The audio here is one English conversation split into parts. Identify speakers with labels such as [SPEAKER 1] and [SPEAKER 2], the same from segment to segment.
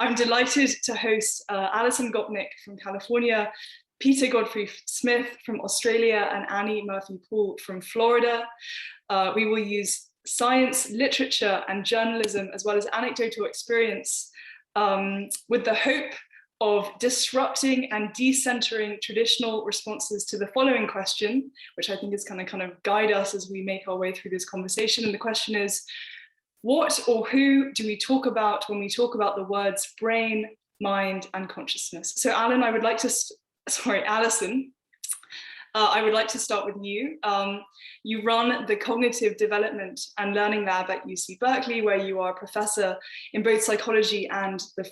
[SPEAKER 1] I'm delighted to host Alison Gopnik from California, Peter Godfrey-Smith from Australia, and Annie Murphy-Paul from Florida. We will use science, literature, and journalism, as well as anecdotal experience, with the hope of disrupting and decentering traditional responses to the following question, which I think is going to kind of guide us as we make our way through this conversation. And the question is, what or who do we talk about when we talk about the words brain, mind, and consciousness? So Alison, I would like to start with you. You run the Cognitive Development and Learning Lab at UC Berkeley, where you are a professor in both psychology and the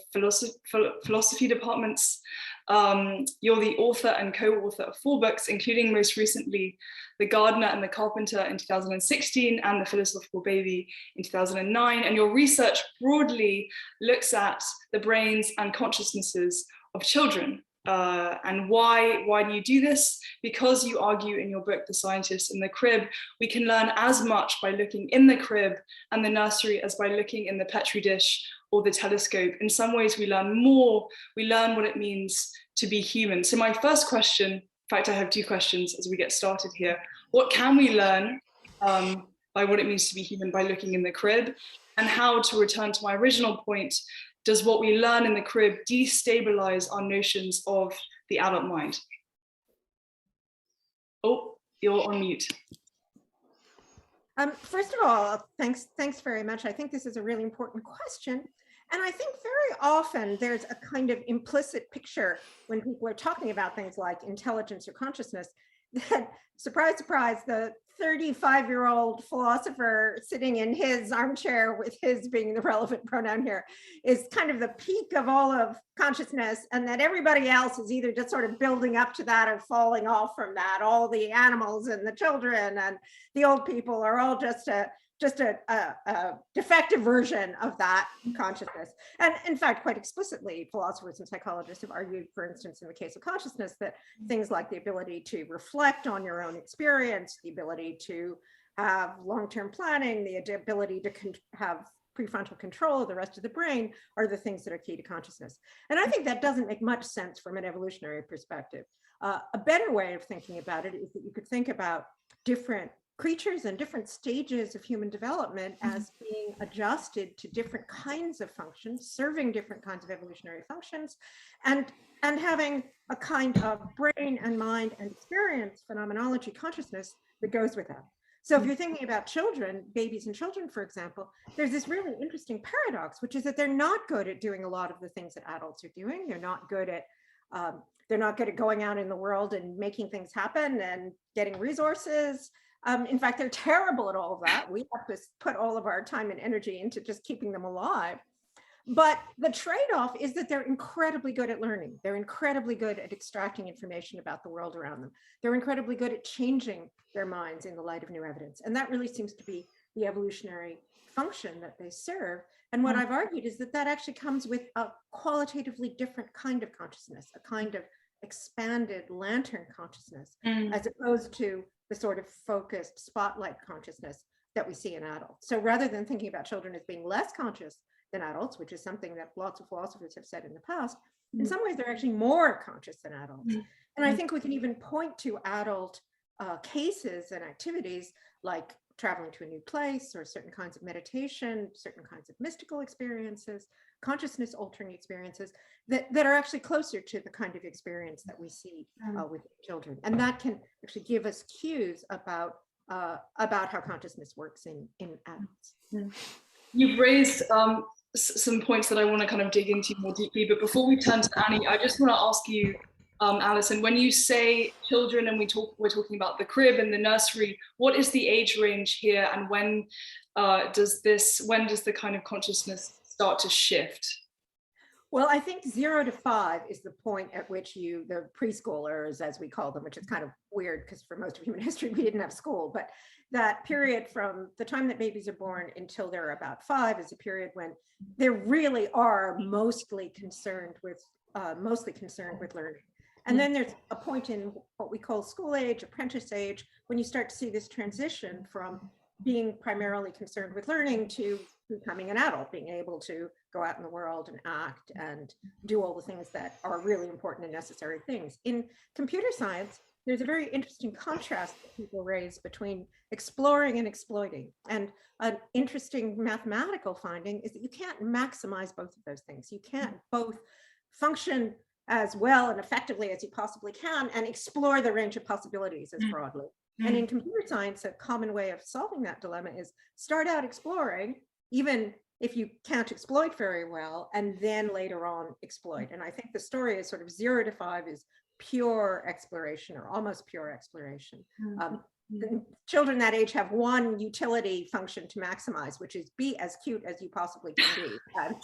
[SPEAKER 1] philosophy departments. You're the author and co-author of 4 books, including most recently The Gardener and the Carpenter in 2016 and The Philosophical Baby in 2009. And your research broadly looks at the brains and consciousnesses of children. And why do you do this? Because you argue in your book, The Scientist in the Crib, we can learn as much by looking in the crib and the nursery as by looking in the Petri dish or the telescope. In some ways, we learn more. We learn what it means to be human. So my first question, in fact, I have 2 questions as we get started here. What can we learn by what it means to be human by looking in the crib? And how, to return to my original point, does what we learn in the crib destabilize our notions of the adult mind? Oh, you're on mute.
[SPEAKER 2] First of all, thanks very much. I think this is a really important question. And I think very often there's a kind of implicit picture when people are talking about things like intelligence or consciousness that, surprise, surprise, the 35-year-old philosopher sitting in his armchair, with his being the relevant pronoun here, is kind of the peak of all of consciousness, and that everybody else is either just sort of building up to that or falling off from that. All the animals and the children and the old people are all just a defective version of that consciousness. And in fact, quite explicitly, philosophers and psychologists have argued, for instance, in the case of consciousness, that things like the ability to reflect on your own experience, the ability to have long-term planning, the ability to have prefrontal control of the rest of the brain are the things that are key to consciousness. And I think that doesn't make much sense from an evolutionary perspective. A better way of thinking about it is that you could think about different creatures and different stages of human development as being adjusted to different kinds of functions, serving different kinds of evolutionary functions, and having a kind of brain and mind and experience phenomenology consciousness that goes with that. So if you're thinking about children, babies and children, for example, there's this really interesting paradox, which is that they're not good at doing a lot of the things that adults are doing. They're not good at going out in the world and making things happen and getting resources. In fact, they're terrible at all of that. We have to put all of our time and energy into just keeping them alive. But the trade-off is that they're incredibly good at learning. They're incredibly good at extracting information about the world around them. They're incredibly good at changing their minds in the light of new evidence. And that really seems to be the evolutionary function that they serve. And what I've argued is that that actually comes with a qualitatively different kind of consciousness, a kind of expanded lantern consciousness, as opposed to the sort of focused spotlight consciousness that we see in adults. So rather than thinking about children as being less conscious than adults, which is something that lots of philosophers have said in the past, in some ways they're actually more conscious than adults. And I think we can even point to adult cases and activities like traveling to a new place, or certain kinds of meditation, certain kinds of mystical experiences, consciousness altering experiences that are actually closer to the kind of experience that we see with children. And that can actually give us cues about how consciousness works in adults.
[SPEAKER 1] You've raised some points that I want to kind of dig into more deeply, but before we turn to Annie, I just want to ask you, Alison, when you say children and we're talking about the crib and the nursery, what is the age range here, and when does the kind of consciousness start to shift?
[SPEAKER 2] Well, I think 0 to 5 is the point at which the preschoolers, as we call them, which is kind of weird because for most of human history, we didn't have school, but that period from the time that babies are born until they're about 5 is a period when they really are mostly concerned with learning. And then there's a point in what we call school age, apprentice age, when you start to see this transition from being primarily concerned with learning to becoming an adult, being able to go out in the world and act and do all the things that are really important and necessary things. In computer science, there's a very interesting contrast that people raise between exploring and exploiting. And an interesting mathematical finding is that you can't maximize both of those things. You can't both function as well and effectively as you possibly can and explore the range of possibilities as broadly. And in computer science, a common way of solving that dilemma is start out exploring, even if you can't exploit very well, and then later on exploit. And I think the story is sort of 0 to 5 is pure exploration or almost pure exploration. Children that age have one utility function to maximize, which is be as cute as you possibly can be,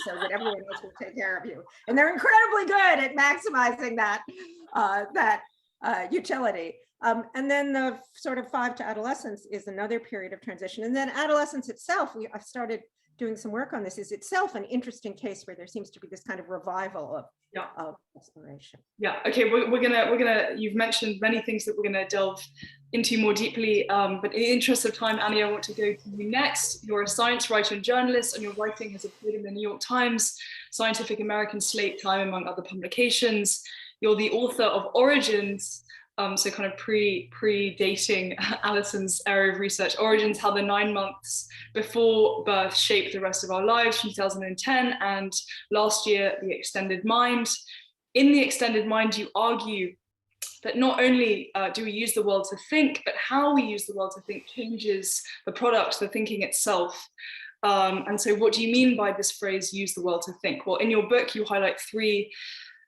[SPEAKER 2] so that everyone else will take care of you. And they're incredibly good at maximizing that utility. And then the sort of 5 to adolescence is another period of transition. And then adolescence itself, I've started doing some work on this, is itself an interesting case where there seems to be this kind of revival of exploration.
[SPEAKER 1] Yeah, okay, we're gonna, you've mentioned many things that we're gonna delve into more deeply, but in the interest of time, Annie, I want to go to you next. You're a science writer and journalist, and your writing has appeared in the New York Times, Scientific American, Slate, Time, among other publications. You're the author of Origins, so kind of predating Alison's area of research, Origins, How the 9 Months Before Birth Shaped the Rest of Our Lives, from 2010, and last year, The Extended Mind. In The Extended Mind, you argue that not only do we use the world to think, but how we use the world to think changes the product, the thinking itself. And so what do you mean by this phrase, use the world to think? Well, in your book, you highlight 3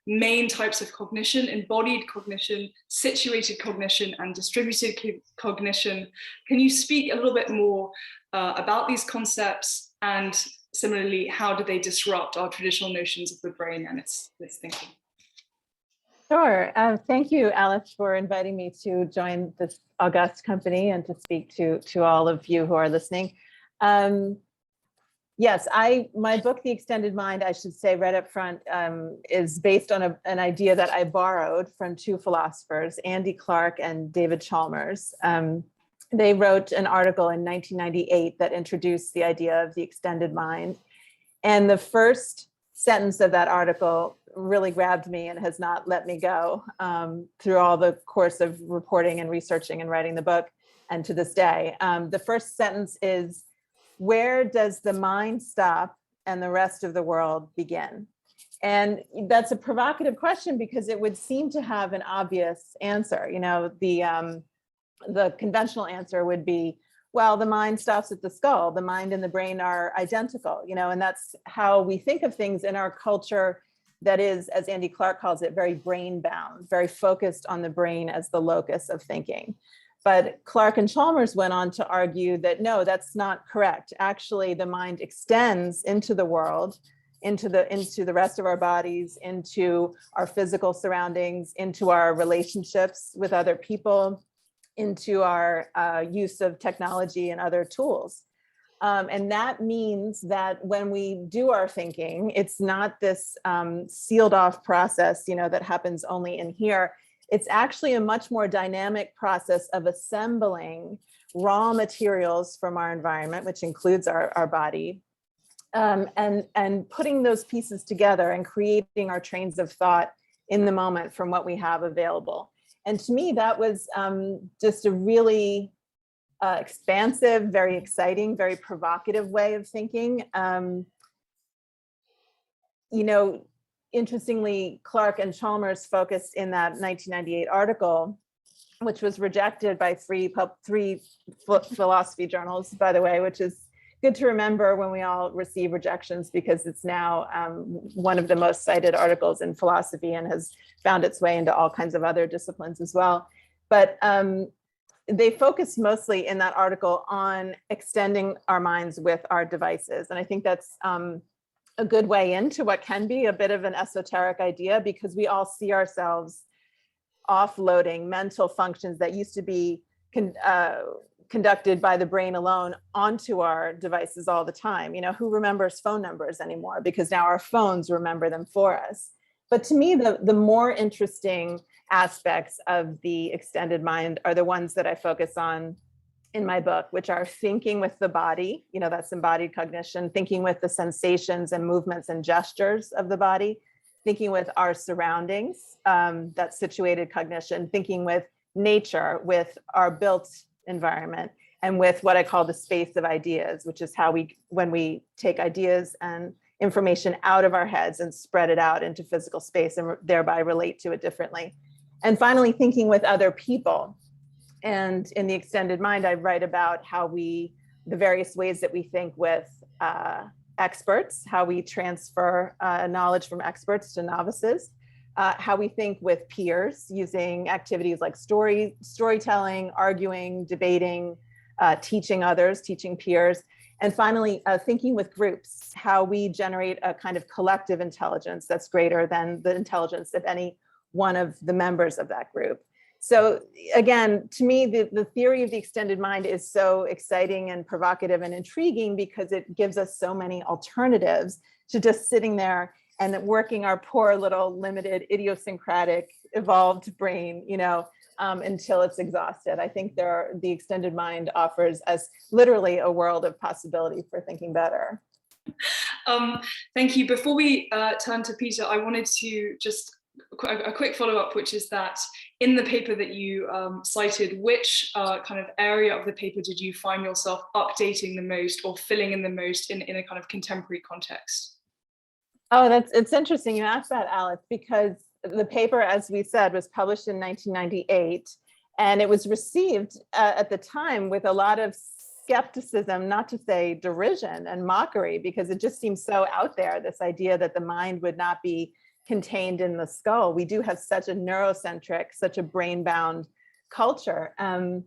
[SPEAKER 1] main types of cognition: embodied cognition, situated cognition, and distributed cognition. Can you speak a little bit more about these concepts, and similarly, how do they disrupt our traditional notions of the brain and its thinking?
[SPEAKER 3] Sure. Thank you, Alice, for inviting me to join this august company and to speak to all of you who are listening. Yes, my book, The Extended Mind, I should say right up front, is based on an idea that I borrowed from 2 philosophers, Andy Clark and David Chalmers. They wrote an article in 1998 that introduced the idea of the extended mind. And the first sentence of that article really grabbed me and has not let me go through all the course of reporting and researching and writing the book, and to this day. The first sentence is, where does the mind stop and the rest of the world begin? And that's a provocative question because it would seem to have an obvious answer. You know, the conventional answer would be, well, the mind stops at the skull. The mind and the brain are identical, you know, and that's how we think of things in our culture that is, as Andy Clark calls it, very brain bound, very focused on the brain as the locus of thinking. But Clark and Chalmers went on to argue that no, that's not correct. Actually, the mind extends into the world, into the rest of our bodies, into our physical surroundings, into our relationships with other people, into our use of technology and other tools. And that means that when we do our thinking, it's not this sealed off process, you know, that happens only in here. It's actually a much more dynamic process of assembling raw materials from our environment, which includes our body, and putting those pieces together and creating our trains of thought in the moment from what we have available. And to me, that was just a really expansive, very exciting, very provocative way of thinking. You know, interestingly, Clark and Chalmers focused in that 1998 article, which was rejected by three philosophy journals, by the way, which is good to remember when we all receive rejections, because it's now one of the most cited articles in philosophy and has found its way into all kinds of other disciplines as well. But they focused mostly in that article on extending our minds with our devices. And I think that's a good way into what can be a bit of an esoteric idea, because we all see ourselves offloading mental functions that used to be conducted by the brain alone onto our devices all the time. You know, who remembers phone numbers anymore? Because now our phones remember them for us. But to me, the more interesting aspects of the extended mind are the ones that I focus on in my book, which are thinking with the body, that's embodied cognition, thinking with the sensations and movements and gestures of the body, thinking with our surroundings, that's situated cognition, thinking with nature, with our built environment, and with what I call the space of ideas, which is how when we take ideas and information out of our heads and spread it out into physical space and thereby relate to it differently. And finally, thinking with other people. And in the extended mind, I write about how the various ways that we think with experts, how we transfer knowledge from experts to novices, how we think with peers using activities like storytelling, arguing, debating, teaching others, teaching peers, and finally, thinking with groups, how we generate a kind of collective intelligence that's greater than the intelligence of any one of the members of that group. So again, to me, the theory of the extended mind is so exciting and provocative and intriguing because it gives us so many alternatives to just sitting there and working our poor little limited idiosyncratic evolved brain, until it's exhausted. I think the extended mind offers us literally a world of possibility for thinking better.
[SPEAKER 1] Thank you. Before we turn to Peter, I wanted to just a quick follow-up, which is that in the paper that you cited, which kind of area of the paper did you find yourself updating the most or filling in the most in a kind of contemporary context?
[SPEAKER 3] Oh, it's interesting you asked that, Alice, because the paper, as we said, was published in 1998, and it was received at the time with a lot of skepticism, not to say derision and mockery, because it just seems so out there, this idea that the mind would not be contained in the skull. We do have such a neurocentric, such a brain-bound culture. And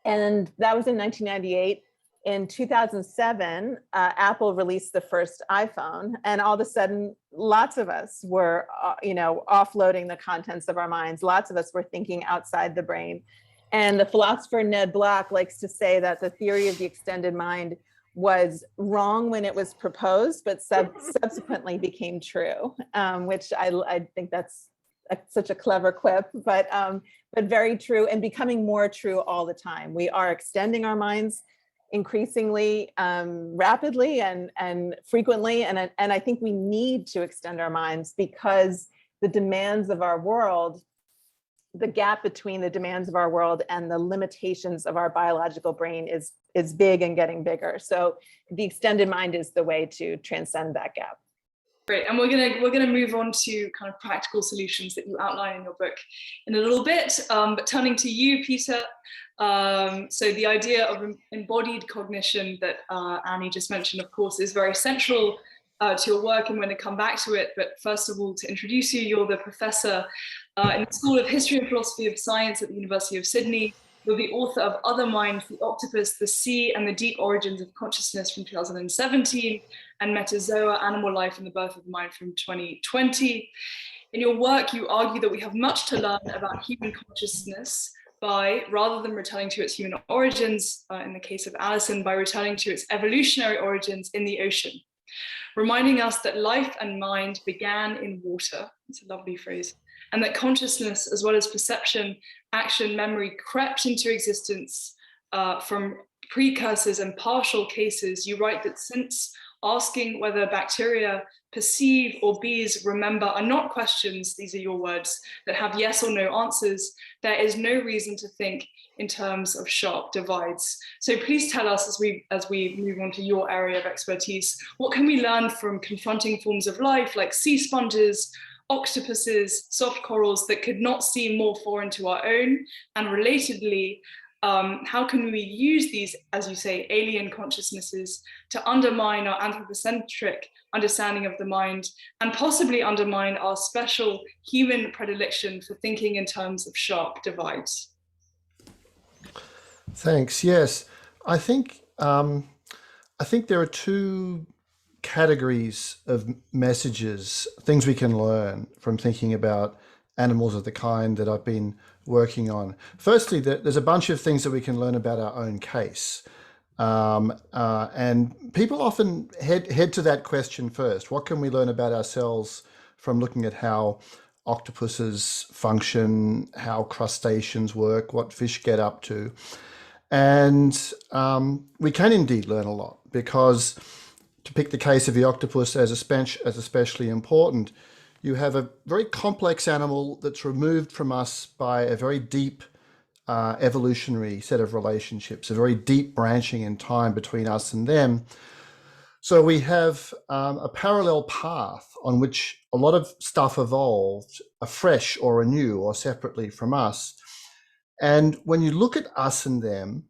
[SPEAKER 3] that was in 1998. In 2007, Apple released the first iPhone, and all of a sudden, lots of us were, offloading the contents of our minds. Lots of us were thinking outside the brain. And the philosopher Ned Block likes to say that the theory of the extended mind was wrong when it was proposed, but subsequently became true, which I think that's such a clever quip, but very true, and becoming more true all the time. We are extending our minds increasingly rapidly and frequently, and I think we need to extend our minds because the demands of our world, the gap between the demands of our world and the limitations of our biological brain is big and getting bigger. So the extended mind is the way to transcend that gap.
[SPEAKER 1] Great, and we're gonna move on to kind of practical solutions that you outline in your book in a little bit. But turning to you, Peter, so the idea of embodied cognition that Annie just mentioned, of course, is very central to your work, and we're going to come back to it. But first of all, to introduce you, you're the professor in the School of History and Philosophy of Science at the University of Sydney. You're the author of Other Minds, The Octopus, the Sea, and the Deep Origins of Consciousness from 2017, and Metazoa, Animal Life and the Birth of the Mind from 2020. In your work, you argue that we have much to learn about human consciousness by, rather than returning to its human origins, in the case of Alison, by returning to its evolutionary origins in the ocean, reminding us that life and mind began in water. It's a lovely phrase. And that consciousness, as well as perception, action, memory, crept into existence from precursors and partial cases. You write that since asking whether bacteria perceive or bees remember are not questions, these are your words, that have yes or no answers, there is no reason to think in terms of sharp divides. So please tell us, as we move on to your area of expertise, what can we learn from confronting forms of life like sea sponges, octopuses, soft corals that could not seem more foreign to our own? And relatedly, how can we use these, as you say, alien consciousnesses to undermine our anthropocentric understanding of the mind and possibly undermine our special human predilection for thinking in terms of sharp divides?
[SPEAKER 4] Thanks. Yes, I think there are two categories of messages, things we can learn from thinking about animals of the kind that I've been working on. Firstly, there's a bunch of things that we can learn about our own case. And people often head to that question first. What can we learn about ourselves from looking at how octopuses function, how crustaceans work, what fish get up to? And we can indeed learn a lot, because to pick the case of the octopus as especially important, you have a very complex animal that's removed from us by a very deep evolutionary set of relationships, a very deep branching in time between us and them. So we have a parallel path on which a lot of stuff evolved afresh or anew or separately from us. And when you look at us and them,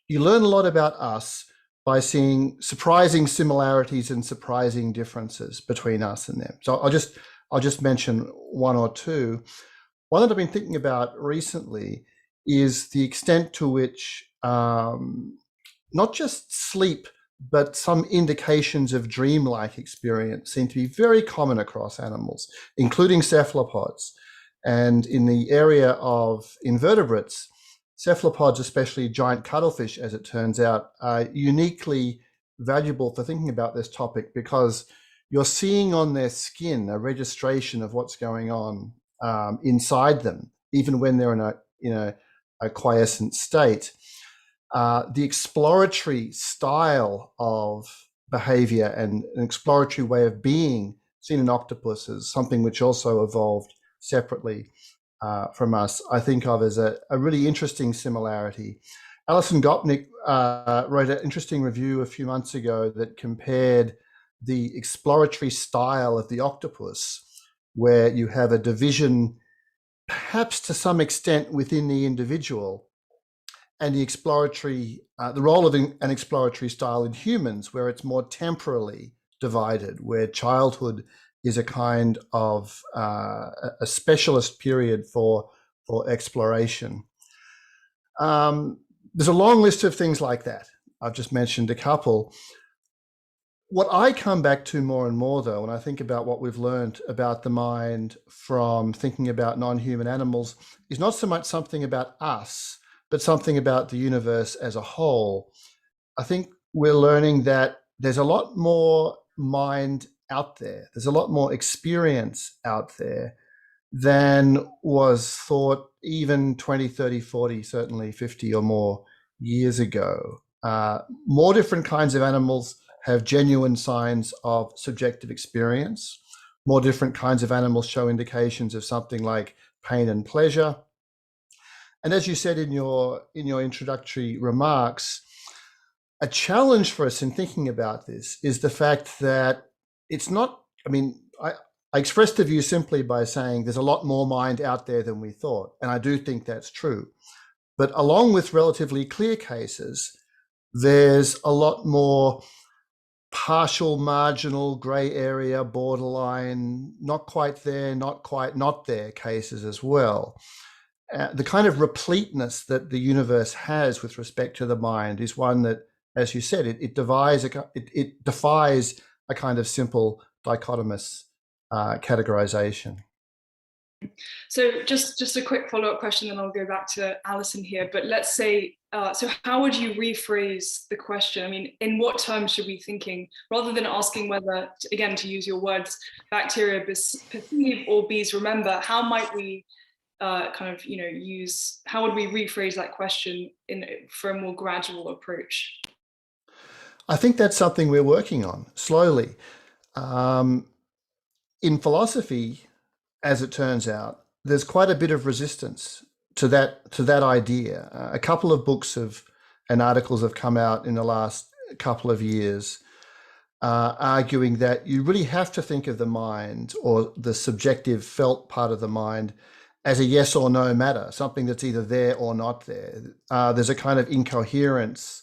[SPEAKER 4] you learn a lot about us by seeing surprising similarities and surprising differences between us and them. So I'll just mention one or two. One that I've been thinking about recently is the extent to which not just sleep, but some indications of dreamlike experience seem to be very common across animals, including cephalopods. And in the area of invertebrates, cephalopods, especially giant cuttlefish, as it turns out, are uniquely valuable for thinking about this topic, because you're seeing on their skin a registration of what's going on inside them, even when they're in a quiescent state. The exploratory style of behavior and an exploratory way of being seen in octopuses, something which also evolved separately from us, I think of as a really interesting similarity. Alison Gopnik wrote an interesting review a few months ago that compared the exploratory style of the octopus, where you have a division, perhaps to some extent within the individual, and the exploratory, the role of an exploratory style in humans, where it's more temporally divided, where childhood is a kind of a specialist period for exploration. There's a long list of things like that. I've just mentioned a couple. What I come back to more and more, though, when I think about what we've learned about the mind from thinking about non-human animals, is not so much something about us, but something about the universe as a whole. I think we're learning that there's a lot more mind out there. There's a lot more experience out there than was thought even 20, 30, 40, certainly 50 or more years ago. More different kinds of animals have genuine signs of subjective experience. More different kinds of animals show indications of something like pain and pleasure. And as you said in your introductory remarks, a challenge for us in thinking about this is the fact that it's not, I expressed the view simply by saying there's a lot more mind out there than we thought. And I do think that's true. But along with relatively clear cases, there's a lot more partial, marginal, gray area, borderline, not quite there, not quite not there cases as well. The kind of repleteness that the universe has with respect to the mind is one that, as you said, it defies a kind of simple dichotomous categorization.
[SPEAKER 1] So just a quick follow-up question, then I'll go back to Alison here. But let's say, so how would you rephrase the question? I mean, in what terms should we be thinking, rather than asking whether, again, to use your words, bacteria perceive or bees remember, how might we how would we rephrase that question for a more gradual approach?
[SPEAKER 4] I think that's something we're working on slowly. In philosophy, as it turns out, there's quite a bit of resistance to that idea. A couple of books and articles have come out in the last couple of years arguing that you really have to think of the mind, or the subjective felt part of the mind, as a yes or no matter, something that's either there or not there. There's a kind of incoherence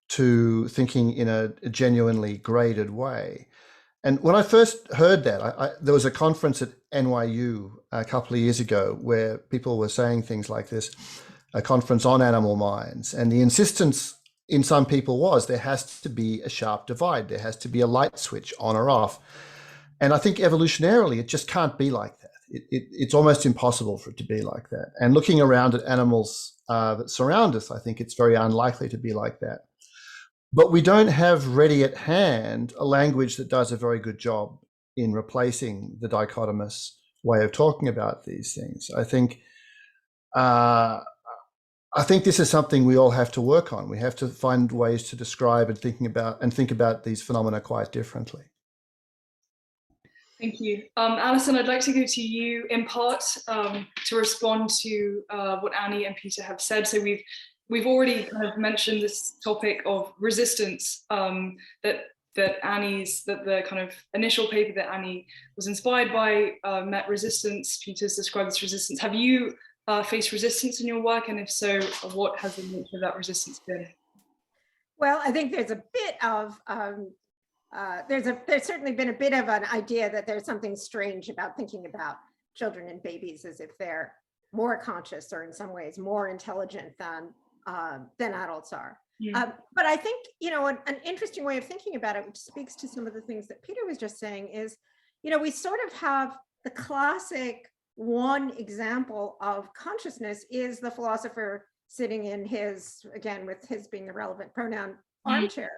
[SPEAKER 4] to thinking in a genuinely graded way. And when I first heard that, there was a conference at NYU a couple of years ago where people were saying things like this, a conference on animal minds. And the insistence in some people was there has to be a sharp divide. There has to be a light switch on or off. And I think evolutionarily, it just can't be like that. It's almost impossible for it to be like that. And looking around at animals that surround us, I think it's very unlikely to be like that. But we don't have ready at hand a language that does a very good job in replacing the dichotomous way of talking about these things. I think I think this is something we all have to work on. We have to find ways to describe and think about these phenomena quite differently.
[SPEAKER 1] Thank you. Alison, I'd like to go to you in part to respond to what Annie and Peter have said. So we've already kind of mentioned this topic of resistance, that the kind of initial paper that Annie was inspired by met resistance. Peter's described this resistance. Have you faced resistance in your work? And if so, what has the nature of that resistance been?
[SPEAKER 2] Well, I think there's a bit of there's certainly been a bit of an idea that there's something strange about thinking about children and babies as if they're more conscious or in some ways more intelligent than adults are. But I think, an interesting way of thinking about it, which speaks to some of the things that Peter was just saying, is, we sort of have the classic one example of consciousness is the philosopher sitting in his, again, with his being the relevant pronoun, armchair.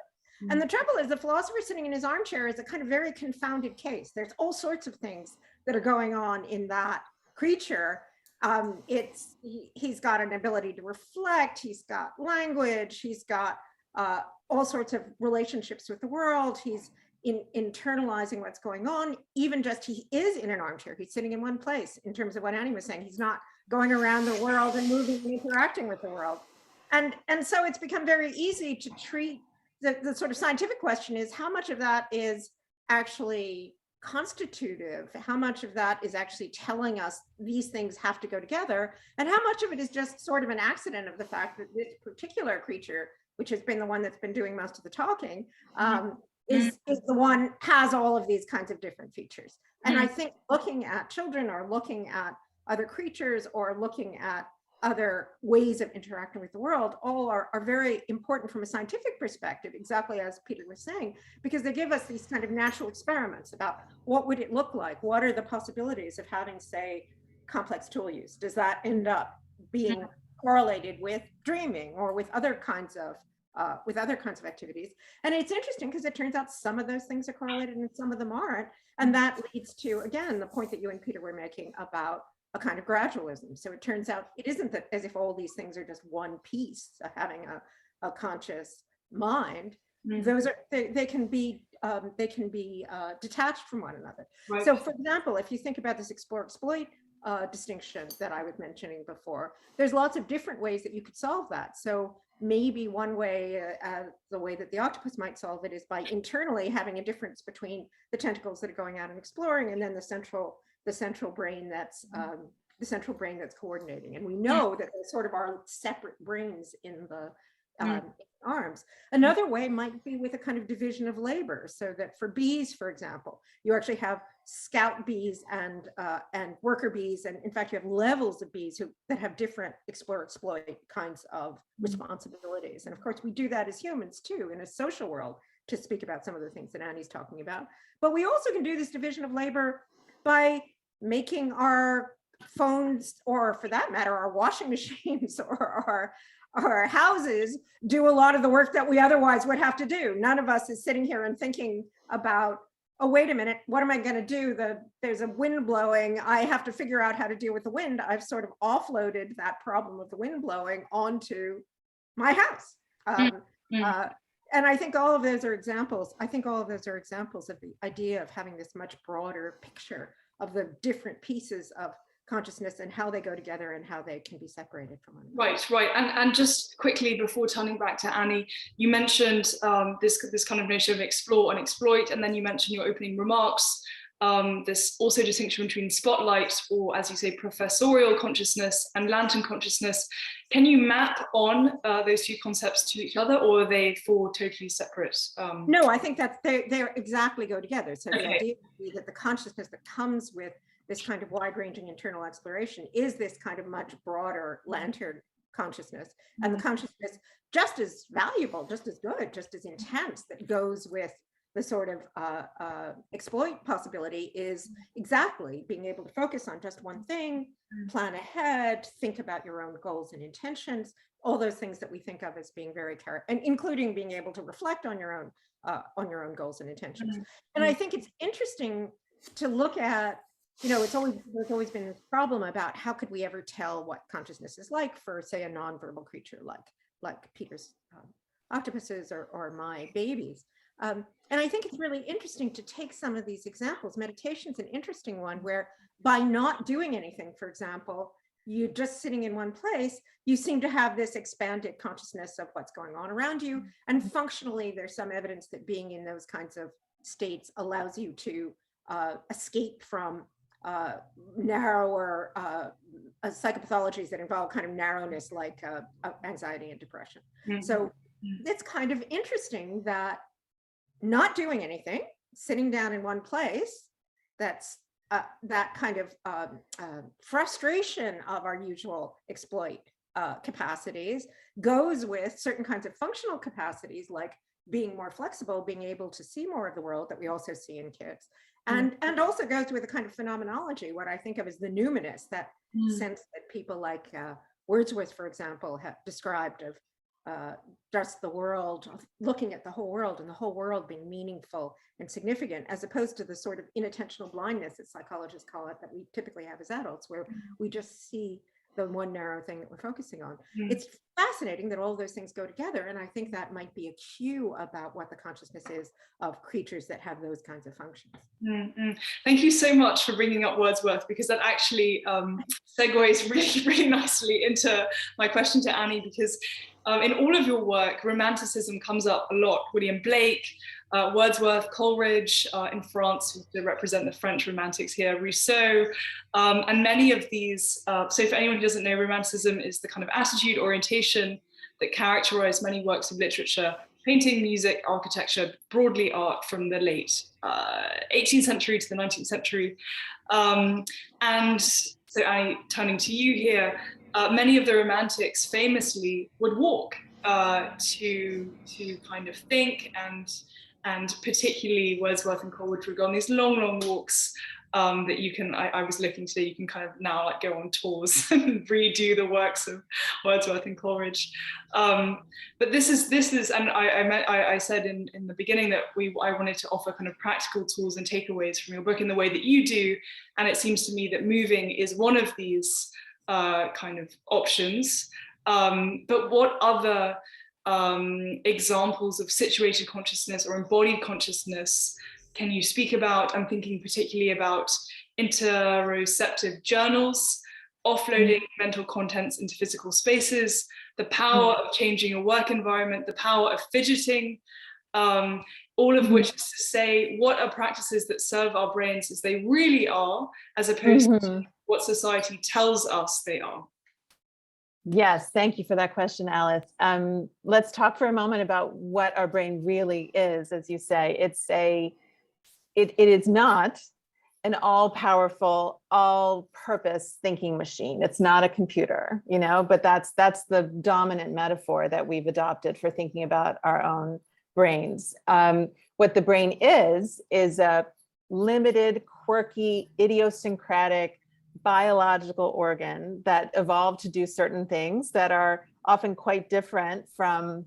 [SPEAKER 2] And the trouble is the philosopher sitting in his armchair is a kind of very confounded case. There's all sorts of things that are going on in that creature. He's got an ability to reflect, he's got language, he's got all sorts of relationships with the world, he's internalizing what's going on. Even just he is in an armchair, he's sitting in one place in terms of what Annie was saying. He's not going around the world and moving and interacting with the world. And so it's become very easy to treat the sort of scientific question is how much of that is actually constitutive, how much of that is actually telling us these things have to go together, and how much of it is just sort of an accident of the fact that this particular creature, which has been the one that's been doing most of the talking, is the one has all of these kinds of different features. And I think looking at children or looking at other creatures or looking at other ways of interacting with the world all are very important from a scientific perspective, exactly as Peter was saying, because they give us these kind of natural experiments about what would it look like? What are the possibilities of having, say, complex tool use? Does that end up being correlated with dreaming or with other kinds of activities? And it's interesting because it turns out some of those things are correlated and some of them aren't. And that leads to, again, the point that you and Peter were making about a kind of gradualism. So it turns out it isn't that as if all these things are just one piece of having a conscious mind. Those are they can be detached from one another. Right. So, for example, if you think about this explore-exploit distinction that I was mentioning before, there's lots of different ways that you could solve that. So maybe one way, the way that the octopus might solve it is by internally having a difference between the tentacles that are going out and exploring, and then the central brain that's coordinating. And we know that there sort of are separate brains in the arms. Another way might be with a kind of division of labor, so that for bees, for example, you actually have scout bees and worker bees, and in fact you have levels of bees that have different explore-exploit kinds of responsibilities. And of course we do that as humans too, in a social world, to speak about some of the things that Annie's talking about. But we also can do this division of labor by making our phones, or for that matter, our washing machines or our houses do a lot of the work that we otherwise would have to do. None of us is sitting here and thinking about, oh, wait a minute, what am I going to do? There's a wind blowing. I have to figure out how to deal with the wind. I've sort of offloaded that problem of the wind blowing onto my house. And I think all of those are examples. I think all of those are examples of the idea of having this much broader picture of the different pieces of consciousness and how they go together and how they can be separated from one another.
[SPEAKER 1] Right. And just quickly before turning back to Annie, you mentioned this kind of notion of explore and exploit, and then you mentioned your opening remarks, this also distinction between spotlight, or as you say, professorial consciousness, and lantern consciousness. Can you map on those two concepts to each other, or are they four totally separate?
[SPEAKER 2] No, I think that they exactly go together. So the idea would be that the consciousness that comes with this kind of wide-ranging internal exploration is this kind of much broader lantern consciousness, and the consciousness just as valuable, just as good, just as intense, that goes with the sort of exploit possibility is exactly being able to focus on just one thing, plan ahead, think about your own goals and intentions, all those things that we think of as being very and including being able to reflect on your own goals and intentions. And I think it's interesting to look at there's always been this problem about how could we ever tell what consciousness is like for, say, a nonverbal creature like Peter's octopuses or my babies. And I think it's really interesting to take some of these examples. Meditation's an interesting one where by not doing anything, for example, you're just sitting in one place, you seem to have this expanded consciousness of what's going on around you. And functionally, there's some evidence that being in those kinds of states allows you to escape from narrower psychopathologies that involve kind of narrowness, like anxiety and depression. So it's kind of interesting that not doing anything, sitting down in one place, that's that kind of frustration of our usual exploit capacities goes with certain kinds of functional capacities, like being more flexible, being able to see more of the world that we also see in kids. And also goes with a kind of phenomenology, what I think of as the numinous, that sense that people like Wordsworth, for example, have described of just the world, looking at the whole world and the whole world being meaningful and significant, as opposed to the sort of inattentional blindness that psychologists call it, that we typically have as adults, where we just see the one narrow thing that we're focusing on. It's fascinating that all of those things go together. And I think that might be a cue about what the consciousness is of creatures that have those kinds of functions.
[SPEAKER 1] Thank you so much for bringing up Wordsworth, because that actually segues really, really nicely into my question to Annie, because in all of your work, Romanticism comes up a lot. William Blake, Wordsworth, Coleridge in France, who represent the French Romantics here, Rousseau, and many of these. So for anyone who doesn't know, Romanticism is the kind of attitude, orientation that characterized many works of literature, painting, music, architecture, broadly art from the late 18th century to the 19th century. And so Annie, turning to you here, many of the Romantics famously would walk to kind of think, and particularly Wordsworth and Coleridge would go on these long, long walks that you can, I was looking today, you can kind of now like go on tours and redo the works of Wordsworth and Coleridge. But this is, and I said in the beginning that I wanted to offer kind of practical tools and takeaways from your book in the way that you do. And it seems to me that moving is one of these kind of options. But what other examples of situated consciousness or embodied consciousness can you speak about? I'm thinking particularly about interoceptive journals, offloading mental contents into physical spaces, the power of changing a work environment, the power of fidgeting, all of which is to say, what are practices that serve our brains as they really are, as opposed to what society tells us they are?
[SPEAKER 3] Yes, thank you for that question, Alice. Let's talk for a moment about what our brain really is. As you say, it is not an all-powerful, all-purpose thinking machine. It's not a computer, but that's the dominant metaphor that we've adopted for thinking about our own brains. What the brain is a limited, quirky, idiosyncratic, biological organ that evolved to do certain things that are often quite different from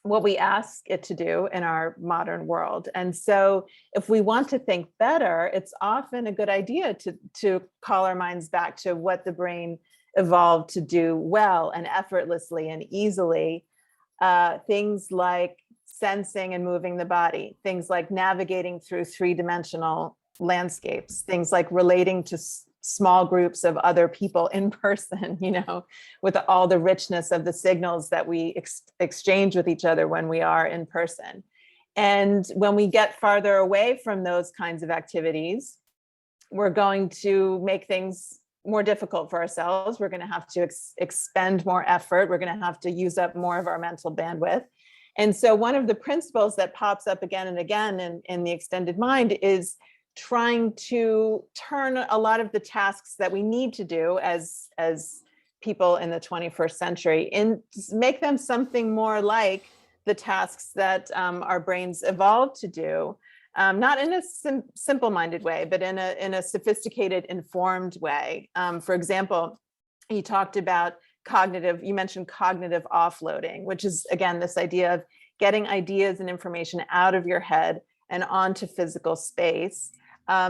[SPEAKER 3] what we ask it to do in our modern world. And so if we want to think better, it's often a good idea to call our minds back to what the brain evolved to do well and effortlessly and easily. Things like sensing and moving the body, things like navigating through three-dimensional landscapes, things like relating to small groups of other people in person, with all the richness of the signals that we exchange with each other when we are in person. And when we get farther away from those kinds of activities, we're going to make things more difficult for ourselves. We're going to have to expend more effort. We're going to have to use up more of our mental bandwidth. And so one of the principles that pops up again and again in the extended mind is trying to turn a lot of the tasks that we need to do as people in the 21st century and make them something more like the tasks that our brains evolved to do, not in a simple-minded way, but in a sophisticated, informed way. For example, you talked about you mentioned cognitive offloading, which is, again, this idea of getting ideas and information out of your head and onto physical space.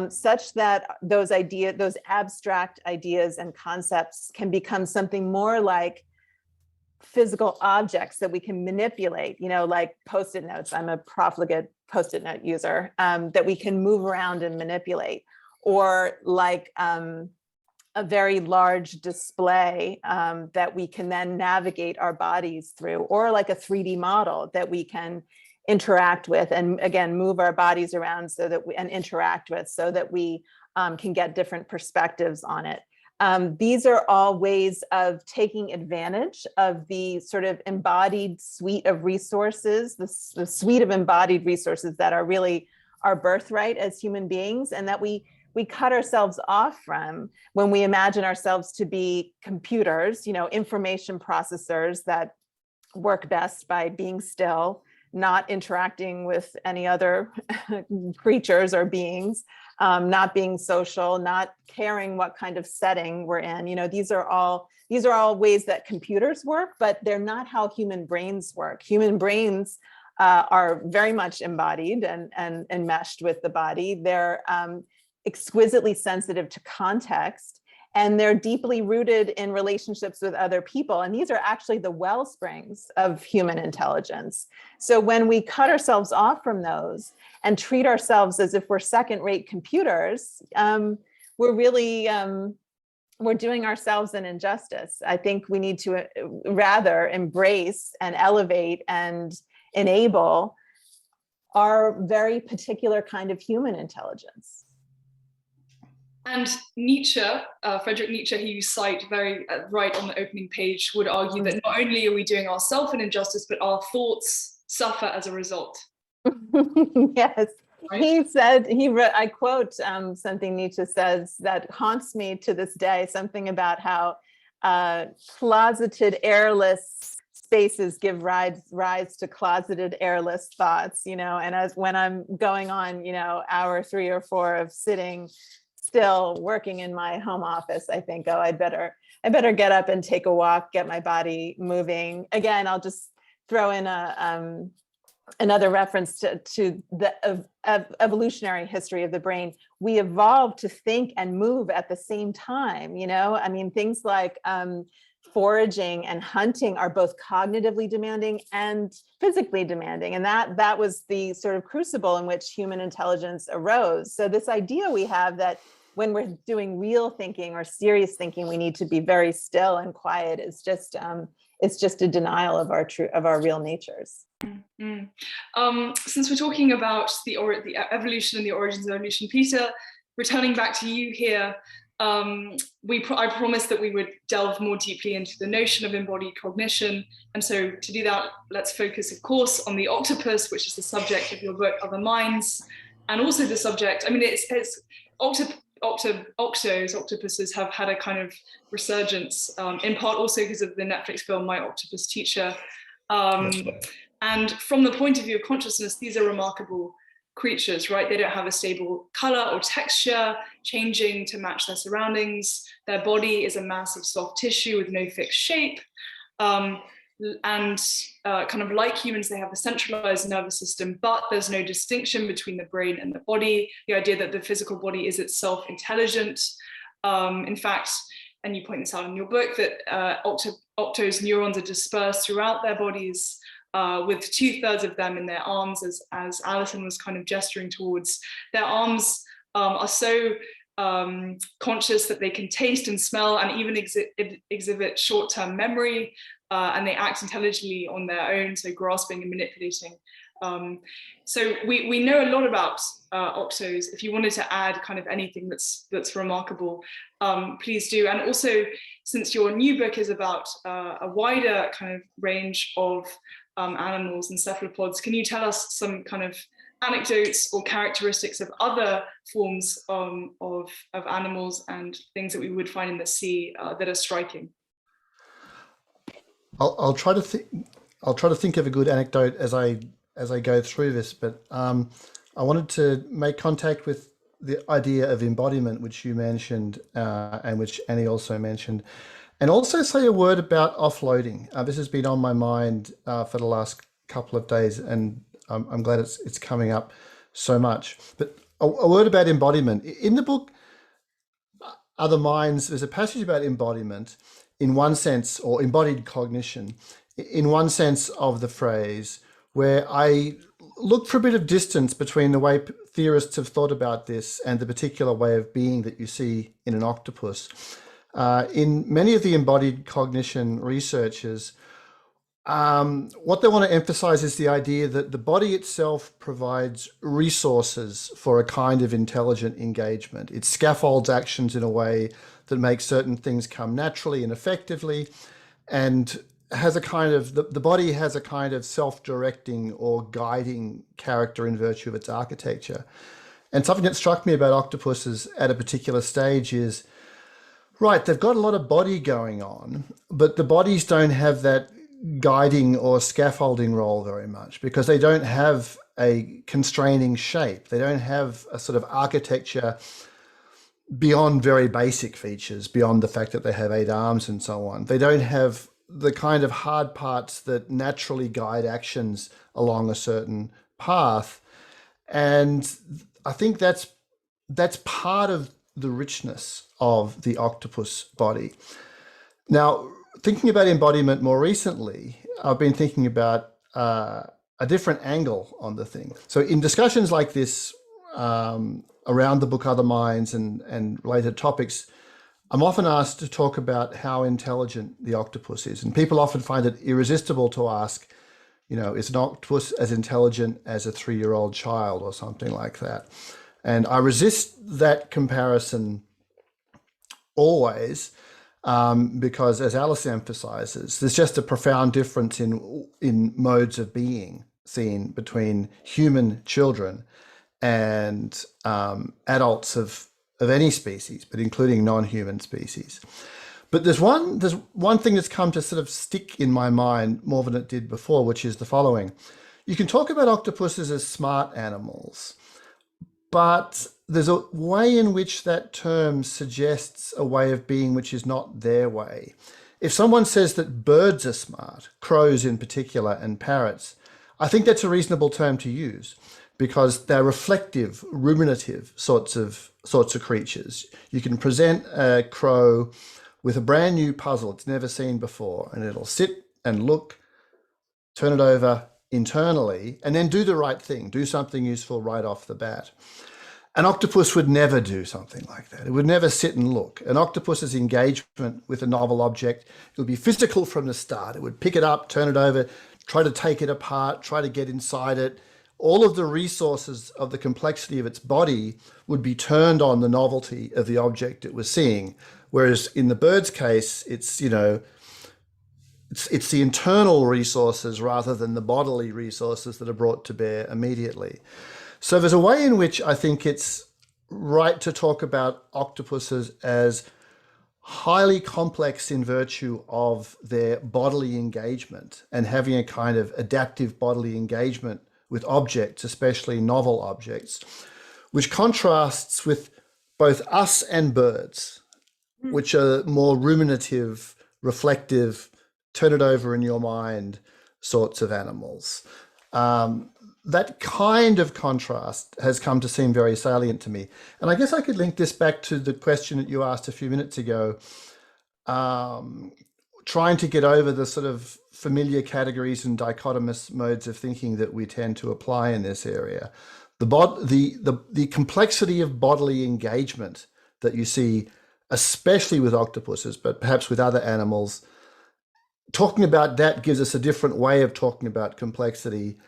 [SPEAKER 3] such that those abstract ideas and concepts can become something more like physical objects that we can manipulate, like Post-it notes. I'm a profligate Post-it note user, that we can move around and manipulate, or like a very large display that we can then navigate our bodies through, or like a 3D model that we can interact with, and again, move our bodies around and interact with, so that we can get different perspectives on it. These are all ways of taking advantage of the sort of embodied suite of resources, the suite of embodied resources that are really our birthright as human beings, and that we cut ourselves off from when we imagine ourselves to be computers, information processors that work best by being still, not interacting with any other creatures or beings, not being social, not caring what kind of setting we're in. These are all ways that computers work, but they're not how human brains work. Human brains are very much embodied and meshed with the body. They're exquisitely sensitive to context, and they're deeply rooted in relationships with other people. And these are actually the well springs of human intelligence. So when we cut ourselves off from those and treat ourselves as if we're second-rate computers, we're really, we're doing ourselves an injustice. I think we need to rather embrace and elevate and enable our very particular kind of human intelligence.
[SPEAKER 1] And Nietzsche, Frederick Nietzsche, who you cite very right on the opening page, would argue that not only are we doing ourselves an injustice, but our thoughts suffer as a result.
[SPEAKER 3] Yes, right? He said, I quote something Nietzsche says that haunts me to this day, something about how closeted, airless spaces give rise to closeted, airless thoughts, and when I'm going on, hour 3 or 4 of sitting still working in my home office, I think, I better get up and take a walk, get my body moving. Again, I'll just throw in another reference to the evolutionary history of the brain. We evolved to think and move at the same time. Things like foraging and hunting are both cognitively demanding and physically demanding. And that was the sort of crucible in which human intelligence arose. So this idea we have that when we're doing real thinking or serious thinking, we need to be very still and quiet is just it's just a denial of our real natures.
[SPEAKER 1] Mm-hmm. Since we're talking about the evolution and the origins of evolution, Peter, returning back to you here, I promised that we would delve more deeply into the notion of embodied cognition. And so to do that, let's focus, of course, on the octopus, which is the subject of your book, Other Minds, and also the subject, octopuses have had a kind of resurgence, in part also because of the Netflix film, My Octopus Teacher. And from the point of view of consciousness, these are remarkable creatures, right? They don't have a stable color or texture, changing to match their surroundings. Their body is a mass of soft tissue with no fixed shape. And kind of like humans, they have a centralized nervous system, but there's no distinction between the brain and the body. The idea that the physical body is itself intelligent. In fact, and you point this out in your book, that octo's neurons are dispersed throughout their bodies, with 2/3 of them in their arms, as Alison was kind of gesturing towards. Their arms are so conscious that they can taste and smell and even exhibit short-term memory, and they act intelligently on their own, so grasping and manipulating. So we know a lot about octos. If you wanted to add kind of anything that's remarkable, please do. And also, since your new book is about a wider kind of range of animals and cephalopods, can you tell us some kind of anecdotes or characteristics of other forms of animals and things that we would find in the sea that are striking?
[SPEAKER 4] I'll try to think of a good anecdote as I go through this, but I wanted to make contact with the idea of embodiment, which you mentioned, and which Annie also mentioned, and also say a word about offloading. This has been on my mind for the last couple of days, and I'm glad it's coming up so much. But a word about embodiment. In the book, Other Minds, there's a passage about embodiment in one sense, or embodied cognition, in one sense of the phrase, where I look for a bit of distance between the way theorists have thought about this and the particular way of being that you see in an octopus. In many of the embodied cognition researchers, what they want to emphasize is the idea that the body itself provides resources for a kind of intelligent engagement. It scaffolds actions in a way that makes certain things come naturally and effectively, and has a kind of, the body has a kind of self-directing or guiding character in virtue of its architecture. And something that struck me about octopuses at a particular stage is, right, they've got a lot of body going on, but the bodies don't have that guiding or scaffolding role very much, because they don't have a constraining shape. They don't have a sort of architecture beyond very basic features, beyond the fact that they have 8 arms and so on. They don't have the kind of hard parts that naturally guide actions along a certain path. And I think that's part of the richness of the octopus body. Now, thinking about embodiment more recently, I've been thinking about a different angle on the thing. So in discussions like this, around the book Other Minds and related topics, I'm often asked to talk about how intelligent the octopus is. And people often find it irresistible to ask, is an octopus as intelligent as a 3-year-old child or something like that? And I resist that comparison always, because, as Alice emphasizes, there's just a profound difference in modes of being seen between human children and adults of any species, but including non-human species. But there's one thing that's come to sort of stick in my mind more than it did before, which is the following. You can talk about octopuses as smart animals, but there's a way in which that term suggests a way of being which is not their way. If someone says that birds are smart, crows in particular, and parrots, I think that's a reasonable term to use, because they're reflective, ruminative sorts of creatures. You can present a crow with a brand new puzzle it's never seen before, and it'll sit and look, turn it over internally, and then do the right thing, do something useful right off the bat. An octopus would never do something like that. It would never sit and look. An octopus's engagement with a novel object, it would be physical from the start. It would pick it up, turn it over, try to take it apart, try to get inside it. All of the resources of the complexity of its body would be turned on the novelty of the object it was seeing. Whereas in the bird's case, it's the internal resources rather than the bodily resources that are brought to bear immediately. So there's a way in which I think it's right to talk about octopuses as highly complex in virtue of their bodily engagement and having a kind of adaptive bodily engagement with objects, especially novel objects, which contrasts with both us and birds, which are more ruminative, reflective, turn it over in your mind sorts of animals. That kind of contrast has come to seem very salient to me. And I guess I could link this back to the question that you asked a few minutes ago, trying to get over the sort of familiar categories and dichotomous modes of thinking that we tend to apply in this area. The complexity of bodily engagement that you see, especially with octopuses, but perhaps with other animals, talking about that gives us a different way of talking about complexity,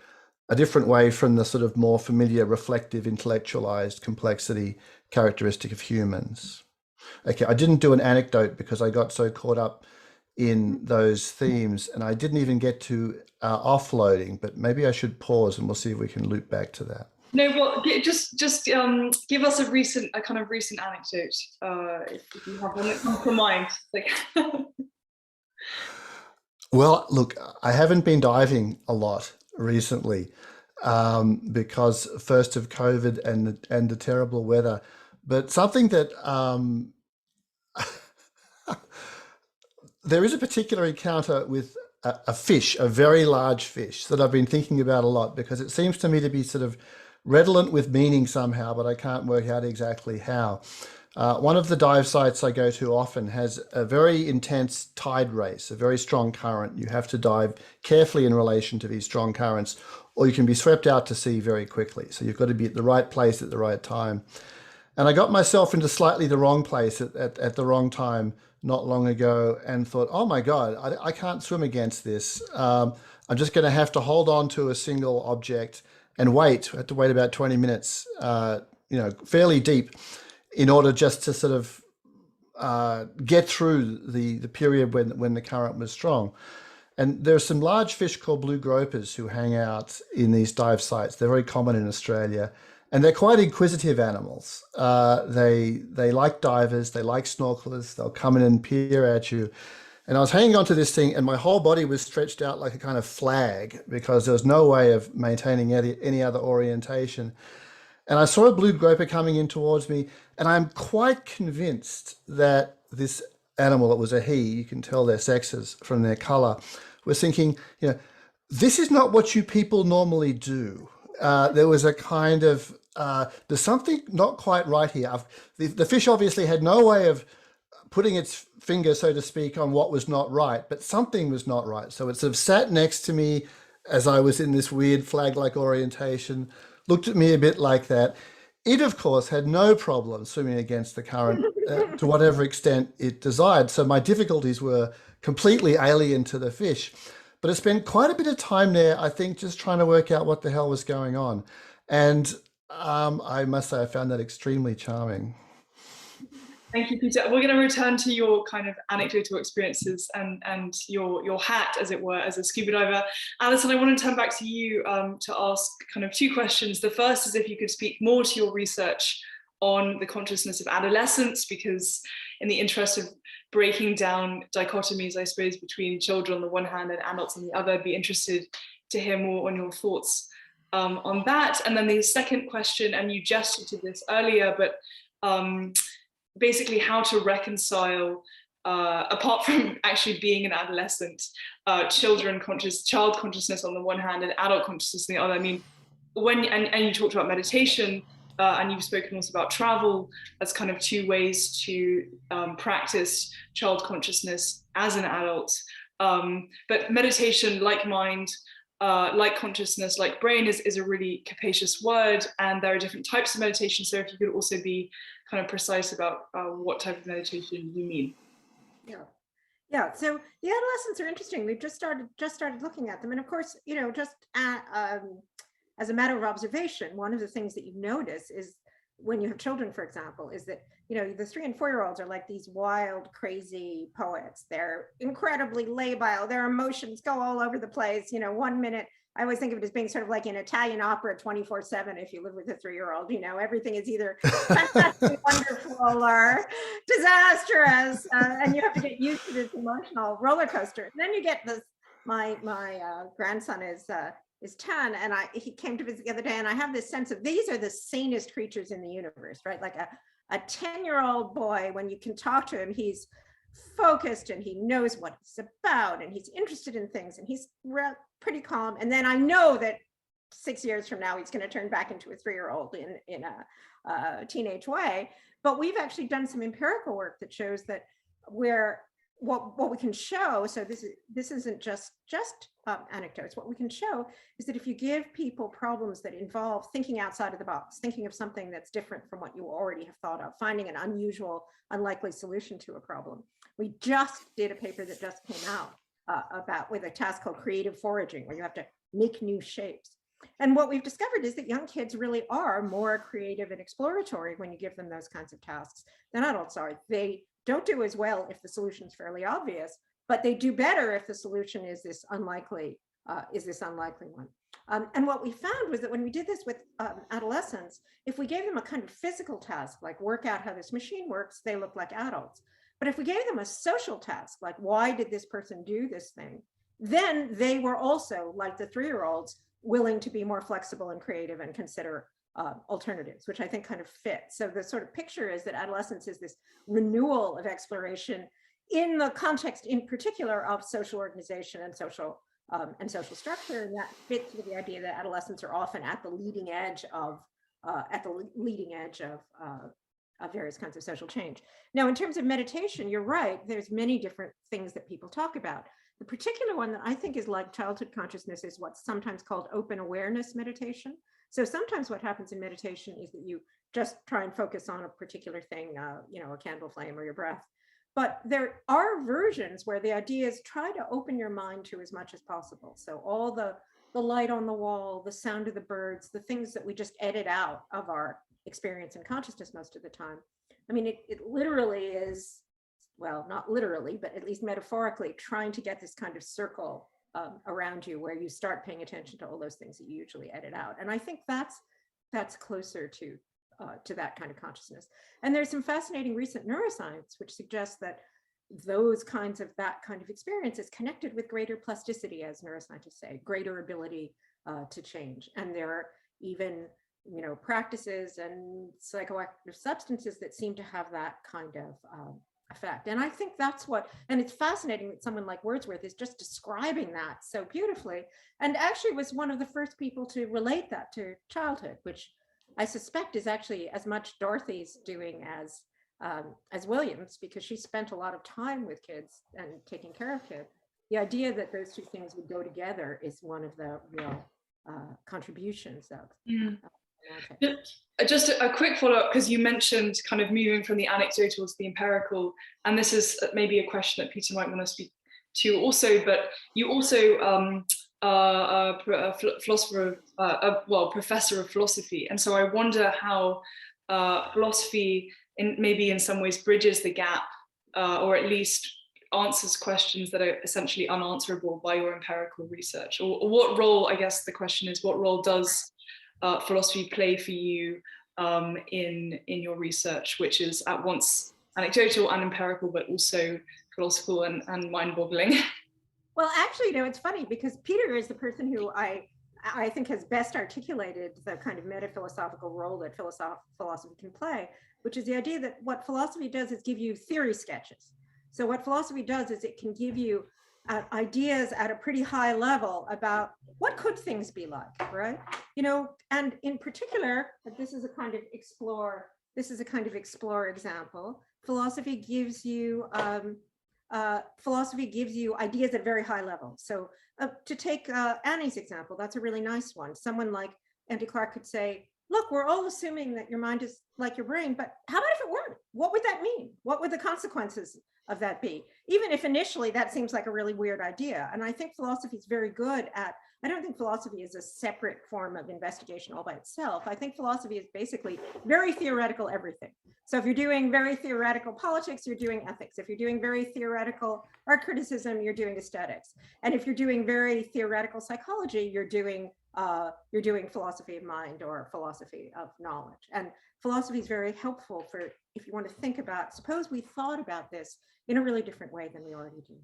[SPEAKER 4] a different way from the sort of more familiar, reflective, intellectualized complexity characteristic of humans. Okay, I didn't do an anecdote because I got so caught up in those themes, and I didn't even get to offloading, but maybe I should pause and we'll see if we can loop back to that.
[SPEAKER 1] No, well, just give us a kind of recent anecdote, if you have one that comes to mind.
[SPEAKER 4] Well, look, I haven't been diving a lot recently because first of COVID and the terrible weather, but something that there is a particular encounter with a fish, a very large fish that I've been thinking about a lot, because it seems to me to be sort of redolent with meaning somehow, but I can't work out exactly how. One of the dive sites I go to often has a very intense tide race, a very strong current. You have to dive carefully in relation to these strong currents, or you can be swept out to sea very quickly. So you've got to be at the right place at the right time. And I got myself into slightly the wrong place at the wrong time not long ago and thought, oh my God, I can't swim against this. I'm just going to have to hold on to a single object and wait. I had to wait about 20 minutes, fairly deep, in order just to sort of get through the period when the current was strong. And there are some large fish called blue gropers who hang out in these dive sites. They're very common in Australia, and they're quite inquisitive animals. They like divers, they like snorkelers. They'll come in and peer at you. And I was hanging onto this thing, and my whole body was stretched out like a kind of flag because there was no way of maintaining any other orientation. And I saw a blue groper coming in towards me, and I'm quite convinced that this animal, it was a he, you can tell their sexes from their color, was thinking, this is not what you people normally do. There was a kind of, there's something not quite right here. The fish obviously had no way of putting its finger, so to speak, on what was not right, but something was not right. So it sort of sat next to me as I was in this weird flag-like orientation, looked at me a bit like that. It, of course, had no problem swimming against the current to whatever extent it desired. So my difficulties were completely alien to the fish. But I spent quite a bit of time there, I think, just trying to work out what the hell was going on. And I must say I found that extremely charming.
[SPEAKER 1] Thank you, Peter. We're going to return to your kind of anecdotal experiences and your hat, as it were, as a scuba diver. Alison, I want to turn back to you to ask kind of two questions. The first is if you could speak more to your research on the consciousness of adolescents, because in the interest of breaking down dichotomies, I suppose, between children on the one hand and adults on the other, I'd be interested to hear more on your thoughts on that. And then the second question, and you gestured to this earlier, but basically how to reconcile, apart from actually being an adolescent, child consciousness on the one hand and adult consciousness on the other. I mean, and you talked about meditation, and you've spoken also about travel as kind of two ways to practice child consciousness as an adult. But meditation, like mind, like consciousness, like brain, is a really capacious word, and there are different types of meditation. So if you could also be kind of precise about what type of meditation you mean.
[SPEAKER 2] Yeah. So the adolescents are interesting. We've just started looking at them, and of course, just as a matter of observation, one of the things that you notice is when you have children, for example, is that the 3 and 4 year olds are like these wild, crazy poets. They're incredibly labile. Their emotions go all over the place. 1 minute, I always think of it as being sort of like an Italian opera 24/7. If you live with a 3-year-old, everything is either fantastically wonderful or disastrous, and you have to get used to this emotional roller coaster. And then you get this. My grandson is 10, and he came to visit the other day, and I have this sense of these are the sanest creatures in the universe, right? Like a 10-year-old boy, when you can talk to him, he's focused and he knows what it's about and he's interested in things and he's pretty calm. And then I know that 6 years from now, he's going to turn back into a 3-year-old in a teenage way. But we've actually done some empirical work that shows that what we can show, so this isn't just anecdotes. What we can show is that if you give people problems that involve thinking outside of the box, thinking of something that's different from what you already have thought of, finding an unusual, unlikely solution to a problem. We just did a paper that just came out with a task called creative foraging, where you have to make new shapes. And what we've discovered is that young kids really are more creative and exploratory when you give them those kinds of tasks than adults are. They don't do as well if the solution is fairly obvious, but they do better if the solution is this unlikely one. And what we found was that when we did this with adolescents, if we gave them a kind of physical task, like work out how this machine works, they look like adults. But if we gave them a social task, like why did this person do this thing, then they were also, like the 3-year-olds, willing to be more flexible and creative and consider alternatives, which I think kind of fits. So the sort of picture is that adolescence is this renewal of exploration in the context, in particular, of social organization and social and social structure, and that fits with the idea that adolescents are often at the leading edge of various kinds of social change. Now, in terms of meditation, you're right. There's many different things that people talk about. The particular one that I think is like childhood consciousness is what's sometimes called open awareness meditation. So sometimes what happens in meditation is that you just try and focus on a particular thing, a candle flame or your breath. But there are versions where the idea is try to open your mind to as much as possible. So all the light on the wall, the sound of the birds, the things that we just edit out of our experience and consciousness most of the time. I mean, it literally is, well, not literally, but at least metaphorically, trying to get this kind of circle around you where you start paying attention to all those things that you usually edit out. And I think that's closer to that kind of consciousness. And there's some fascinating recent neuroscience which suggests that that kind of experience is connected with greater plasticity, as neuroscientists say, greater ability to change. And there are even practices and psychoactive substances that seem to have that kind of effect. And I think and it's fascinating that someone like Wordsworth is just describing that so beautifully, and actually was one of the first people to relate that to childhood, which I suspect is actually as much Dorothy's doing as William's, because she spent a lot of time with kids and taking care of kids. The idea that those two things would go together is one of the real contributions of
[SPEAKER 1] Just a quick follow-up, because you mentioned kind of moving from the anecdotal to the empirical, and this is maybe a question that Peter might want to speak to also, but you also a philosopher, professor of philosophy, and so I wonder how philosophy maybe in some ways bridges the gap, or at least answers questions that are essentially unanswerable by your empirical research, or what role, I guess the question is, what role does philosophy play for you in your research, which is at once anecdotal and empirical, but also philosophical and mind-boggling?
[SPEAKER 2] Well, actually, it's funny because Peter is the person who I think has best articulated the kind of metaphilosophical role that philosophy can play, which is the idea that what philosophy does is give you theory sketches. So what philosophy does is it can give you ideas at a pretty high level about what could things be like, right? And in particular, this is a kind of explore example. Philosophy gives you ideas at very high level. So to take Annie's example, that's a really nice one. Someone like Andy Clark could say, look, we're all assuming that your mind is like your brain, but how about if it weren't? What would that mean? What would the consequences of that be? Even if initially that seems like a really weird idea. And I think philosophy is very good at, I don't think philosophy is a separate form of investigation all by itself. I think philosophy is basically very theoretical everything. So if you're doing very theoretical politics, you're doing ethics. If you're doing very theoretical art criticism, you're doing aesthetics. And if you're doing very theoretical psychology, you're doing philosophy of mind or philosophy of knowledge. And philosophy is very helpful for, if you want to think about, suppose we thought about this in a really different way than we already do.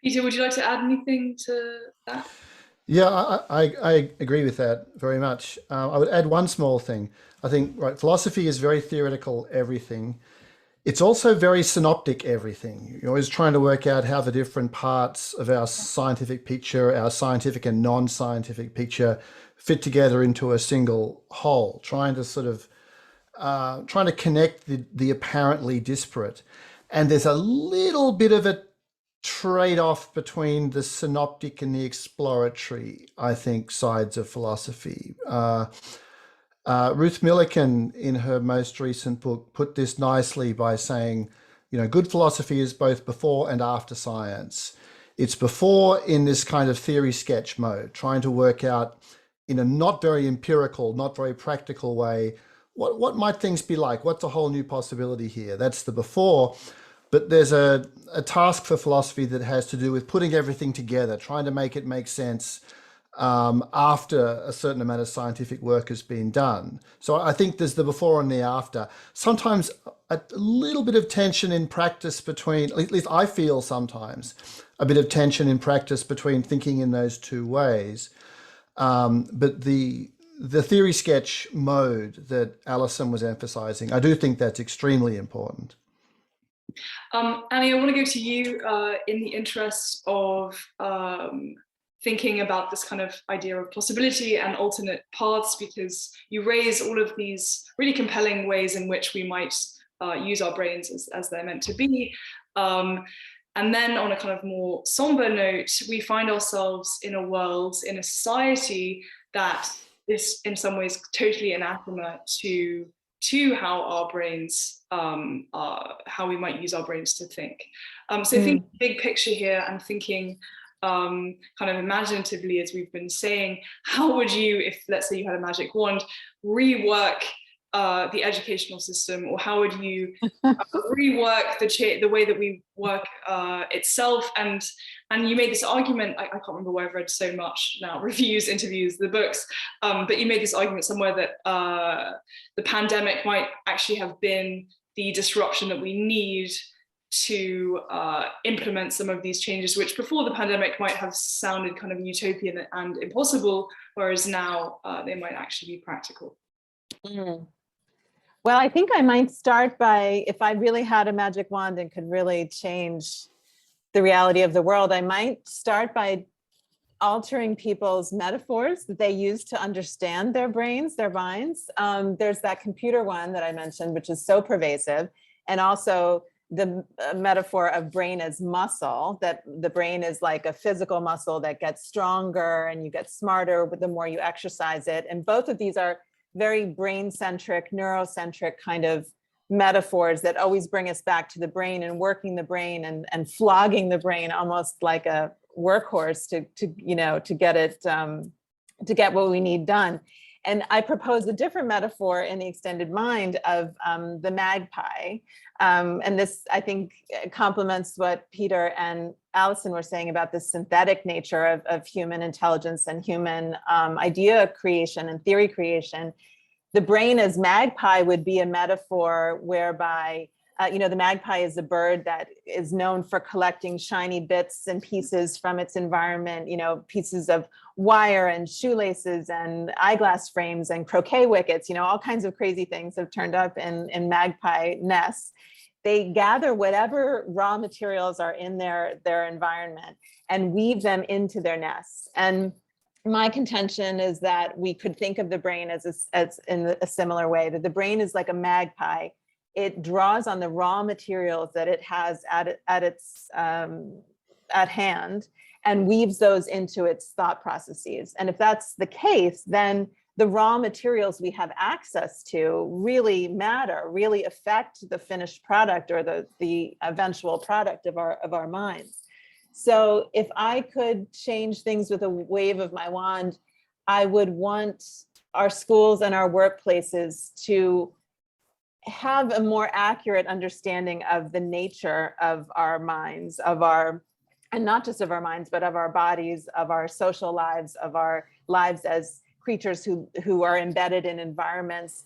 [SPEAKER 1] Peter, would you like to add anything to that?
[SPEAKER 4] Yeah, I agree with that very much. I would add one small thing. I think, right, philosophy is very theoretical everything. It's also very synoptic everything. You're always trying to work out how the different parts of our scientific picture, our scientific and non-scientific picture, fit together into a single whole, trying to connect the apparently disparate. And there's a little bit of a trade-off between the synoptic and the exploratory, I think, sides of philosophy. Ruth Millikan, in her most recent book, put this nicely by saying, good philosophy is both before and after science. It's before in this kind of theory sketch mode, trying to work out in a not very empirical, not very practical way, what might things be like? What's a whole new possibility here? That's the before. But there's a task for philosophy that has to do with putting everything together, trying to make it make sense after a certain amount of scientific work has been done. So I think there's the before and the after. Sometimes a little bit of tension in practice between, at least I feel sometimes, a bit of tension in practice between thinking in those two ways. But the theory sketch mode that Alison was emphasizing, I do think that's extremely important.
[SPEAKER 1] Annie, I want to go to you in the interest of thinking about this kind of idea of possibility and alternate paths, because you raise all of these really compelling ways in which we might use our brains as they're meant to be. And then on a kind of more somber note, we find ourselves in a world, in a society that is in some ways totally anathema to how our brains, how we might use our brains to think. So think big picture here and thinking kind of imaginatively, as we've been saying, how would you, if let's say you had a magic wand, rework the educational system, or how would you rework the way that we work itself? And you made this argument, I can't remember where I've read so much now, reviews, interviews, the books, but you made this argument somewhere that the pandemic might actually have been the disruption that we need to implement some of these changes, which before the pandemic might have sounded kind of utopian and impossible, whereas now they might actually be practical.
[SPEAKER 3] Well, I think I might start by, if I really had a magic wand and could really change the reality of the world, I might start by altering people's metaphors that they use to understand their brains, their minds. There's that computer one that I mentioned, which is so pervasive, and also the metaphor of brain as muscle, that the brain is like a physical muscle that gets stronger and you get smarter the more you exercise it. And both of these are very brain-centric, neurocentric kind of metaphors that always bring us back to the brain and working the brain and flogging the brain almost like a workhorse to get it to get what we need done. And I propose a different metaphor in the extended mind of the magpie. And this, I think, complements what Peter and Alison were saying about the synthetic nature of human intelligence and human idea creation and theory creation. The brain as magpie would be a metaphor whereby, the magpie is a bird that is known for collecting shiny bits and pieces from its environment, pieces of wire and shoelaces and eyeglass frames and croquet wickets, all kinds of crazy things have turned up in magpie nests. They gather whatever raw materials are in their environment and weave them into their nests. And my contention is that we could think of the brain as in a similar way, that the brain is like a magpie. It draws on the raw materials that it has at hand and weaves those into its thought processes. And if that's the case, then the raw materials we have access to really matter, really affect the finished product or the eventual product of our minds. So if I could change things with a wave of my wand, I would want our schools and our workplaces to have a more accurate understanding of the nature of our minds, and not just of our minds, but of our bodies, of our social lives, of our lives as creatures who are embedded in environments,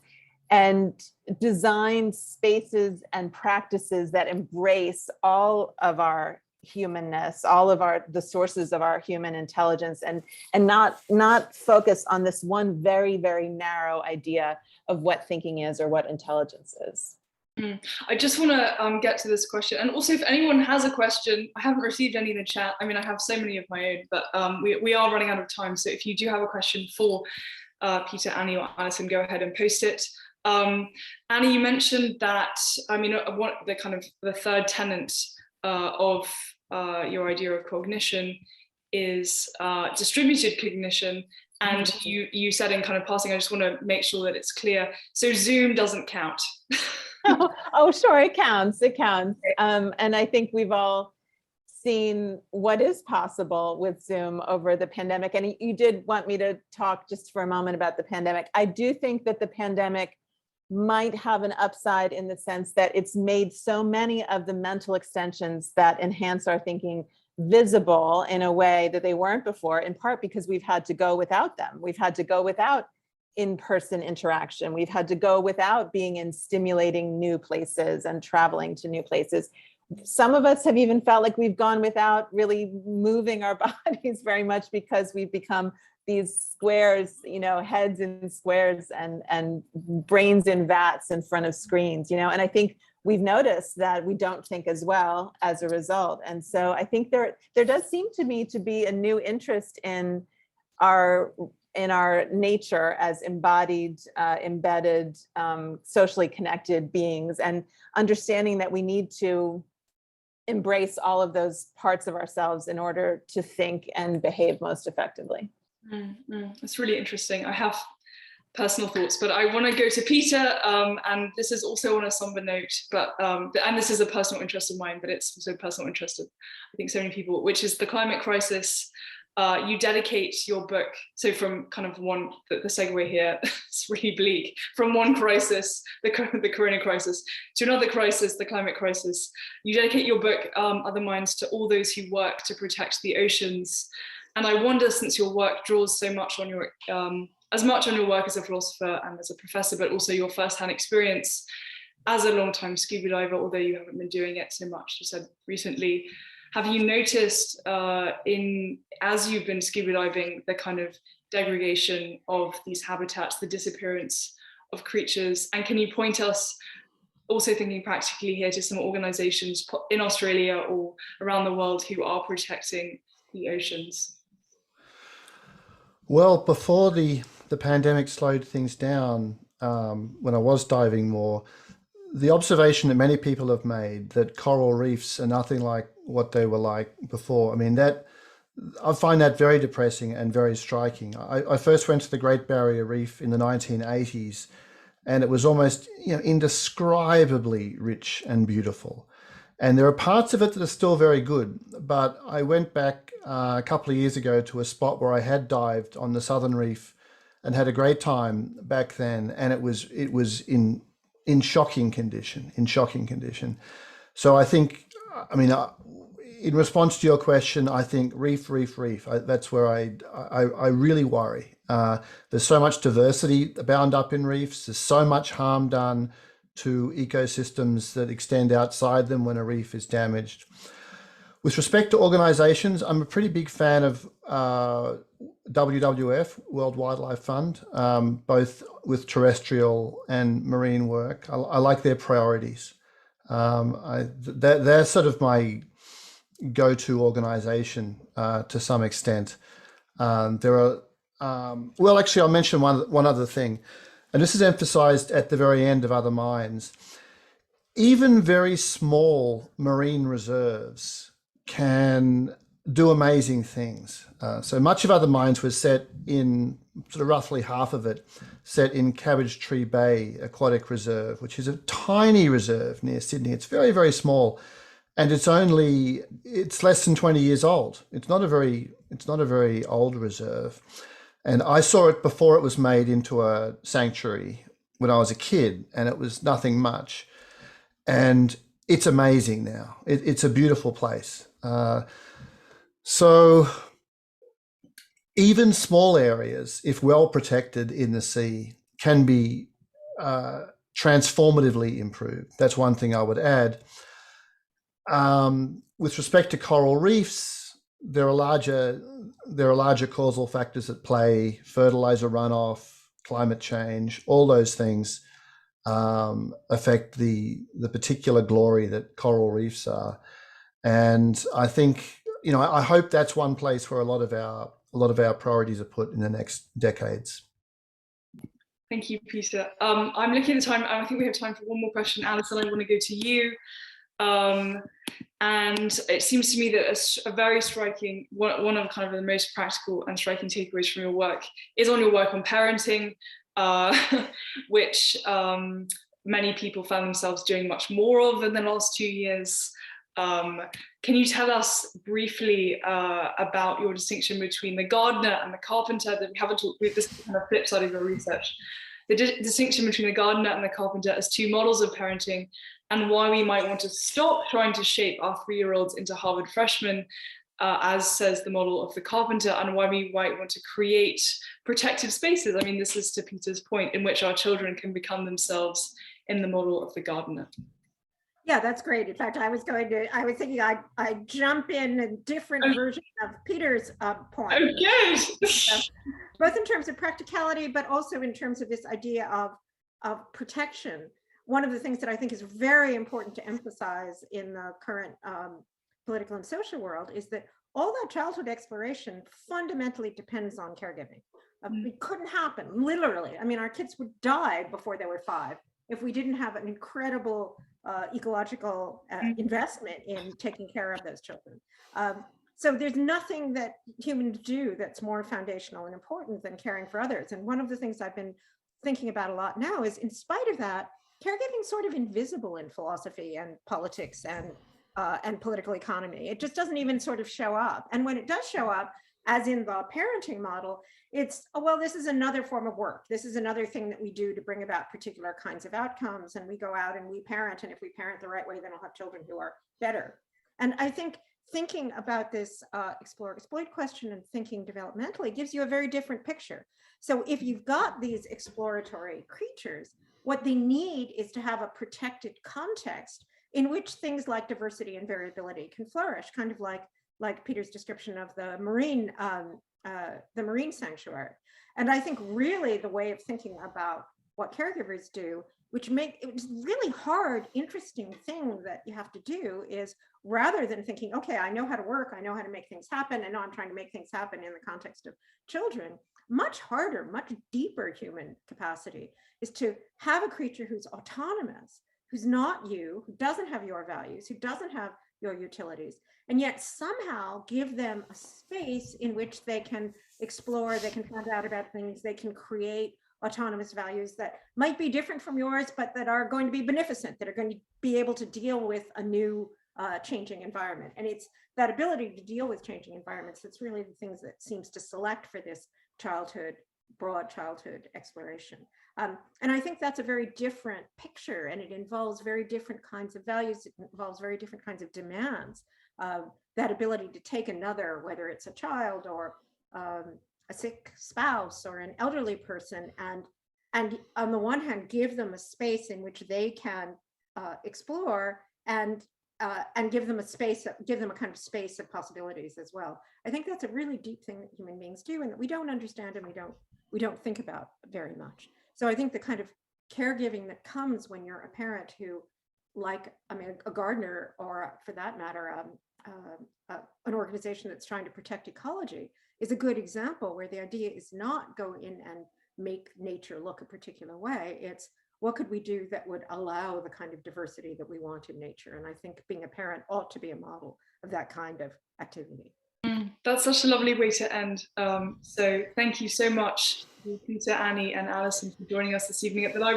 [SPEAKER 3] and design spaces and practices that embrace all of our humanness, all of the sources of our human intelligence, and not focus on this one very, very narrow idea of what thinking is or what intelligence is.
[SPEAKER 1] I just want to get to this question, and also if anyone has a question, I haven't received any in the chat. I mean, I have so many of my own, but we are running out of time. So if you do have a question for Peter, Annie, or Alison, go ahead and post it. Annie, you mentioned that, the third tenet of your idea of cognition is distributed cognition. And you said in kind of passing, I just want to make sure that it's clear. So Zoom doesn't count.
[SPEAKER 3] Oh, sure, it counts. It counts. And I think we've all seen what is possible with Zoom over the pandemic. And you did want me to talk just for a moment about the pandemic. I do think that the pandemic might have an upside in the sense that it's made so many of the mental extensions that enhance our thinking visible in a way that they weren't before, in part because we've had to go without them. We've had to go without in-person interaction. We've had to go without being in stimulating new places and traveling to new places. Some of us have even felt like we've gone without really moving our bodies very much because we've become these squares, heads in squares and brains in vats in front of screens, and I think we've noticed that we don't think as well as a result. And so I think there does seem to me to be a new interest in our nature as embodied, embedded, socially connected beings, and understanding that we need to embrace all of those parts of ourselves in order to think and behave most effectively.
[SPEAKER 1] It's really interesting. I have personal thoughts, but I want to go to Peter, and this is also on a somber note, but and this is a personal interest of mine, but it's also a personal interest of, I think, so many people, which is the climate crisis. You dedicate your book, so from kind of one, the segue here, it's really bleak, from one crisis, the corona crisis, to another crisis, the climate crisis. You dedicate your book, Other Minds, to all those who work to protect the oceans. And I wonder, since your work draws so much on your, as much on your work as a philosopher and as a professor, but also your firsthand experience as a long-time scuba diver, although you haven't been doing it so much, you said recently. Have you noticed as you've been scuba diving, the kind of degradation of these habitats, the disappearance of creatures? And can you point us, also thinking practically here, to some organizations in Australia or around the world who are protecting the oceans?
[SPEAKER 4] Well, before the pandemic slowed things down, when I was diving more, the observation that many people have made that coral reefs are nothing like what they were like before. I mean, that I find that very depressing and very striking. I first went to the Great Barrier Reef in the 1980s, and it was almost, indescribably rich and beautiful. And there are parts of it that are still very good. But I went back a couple of years ago to a spot where I had dived on the Southern Reef and had a great time back then, and it was in shocking condition. So I think, in response to your question, I think reef. That's where I really worry. There's so much diversity bound up in reefs. There's so much harm done to ecosystems that extend outside them when a reef is damaged. With respect to organizations, I'm a pretty big fan of WWF, World Wildlife Fund, both with terrestrial and marine work. I like their priorities. They're sort of my go-to organization to some extent. There are, well, actually, I'll mention one other thing, and this is emphasized at the very end of Other Minds. Even very small marine reserves can do amazing things. So much of Other Minds was set in, sort of roughly half of it, set in Cabbage Tree Bay Aquatic Reserve, which is a tiny reserve near Sydney. It's very, very small. And it's less than 20 years old. It's not a very old reserve. And I saw it before it was made into a sanctuary when I was a kid, and it was nothing much. And it's amazing now. It's a beautiful place. So even small areas, if well protected in the sea, can be transformatively improved. That's one thing I would add. With respect to coral reefs, there are larger causal factors at play: fertilizer runoff, climate change. All those things affect the particular glory that coral reefs are. And I think, I hope that's one place where a lot of our priorities are put in the next decades.
[SPEAKER 1] Thank you, Peter. I'm looking at the time, and I think we have time for one more question. Alison, I want to go to you. And it seems to me that a very striking, one of kind of the most practical and striking takeaways from your work is on your work on parenting, which many people found themselves doing much more of in the last 2 years. Can you tell us briefly about your distinction between the gardener and the carpenter? That we haven't talked about. This is kind of flip side of your research. The distinction between the gardener and the carpenter as two models of parenting, and why we might want to stop trying to shape our 3-year-olds into Harvard freshmen, as says the model of the carpenter, and why we might want to create protective spaces. I mean, this is to Peter's point, in which our children can become themselves in the model of the gardener.
[SPEAKER 2] Yeah, that's great. In fact, I was thinking I'd jump in a different version of Peter's point.
[SPEAKER 1] Okay.
[SPEAKER 2] Both in terms of practicality, but also in terms of this idea of protection. one of the things that I think is very important to emphasize in the current political and social world is that all that childhood exploration fundamentally depends on caregiving. It couldn't happen, literally. I mean, our kids would die before they were 5 if we didn't have an incredible ecological investment in taking care of those children. So there's nothing that humans do that's more foundational and important than caring for others. And one of the things I've been thinking about a lot now is, in spite of that, caregiving is sort of invisible in philosophy and politics and political economy. It just doesn't even sort of show up. And when it does show up, as in the parenting model, it's, oh, well, this is another form of work. This is another thing that we do to bring about particular kinds of outcomes. And we go out and we parent. And if we parent the right way, then we'll have children who are better. And I think thinking about this explore exploit question and thinking developmentally gives you a very different picture. So if you've got these exploratory creatures, what they need is to have a protected context in which things like diversity and variability can flourish, kind of like Peter's description of the marine sanctuary. And I think really the way of thinking about what caregivers do, which it's really hard, interesting thing that you have to do, is rather than thinking, okay, I know how to work, I know how to make things happen, and now I'm trying to make things happen in the context of children, much harder, much deeper human capacity is to have a creature who's autonomous, who's not you, who doesn't have your values, who doesn't have your utilities, and yet somehow give them a space in which they can explore, they can find out about things, they can create autonomous values that might be different from yours, but that are going to be beneficent, that are going to be able to deal with a new changing environment. And it's that ability to deal with changing environments that's really the things that seems to select for this broad childhood exploration. And I think that's a very different picture, and it involves very different kinds of values. It involves very different kinds of demands. That ability to take another, whether it's a child or a sick spouse or an elderly person, and on the one hand, give them a space in which they can explore, and give them a kind of space of possibilities as well. I think that's a really deep thing that human beings do, and that we don't understand and we don't think about very much. So I think the kind of caregiving that comes when you're a parent who, like, I mean, a gardener, or for that matter, an organization that's trying to protect ecology, is a good example where the idea is not go in and make nature look a particular way. It's what could we do that would allow the kind of diversity that we want in nature? And I think being a parent ought to be a model of that kind of activity.
[SPEAKER 1] That's such a lovely way to end. So thank you so much, Peter, Annie, and Alison, for joining us this evening at the library.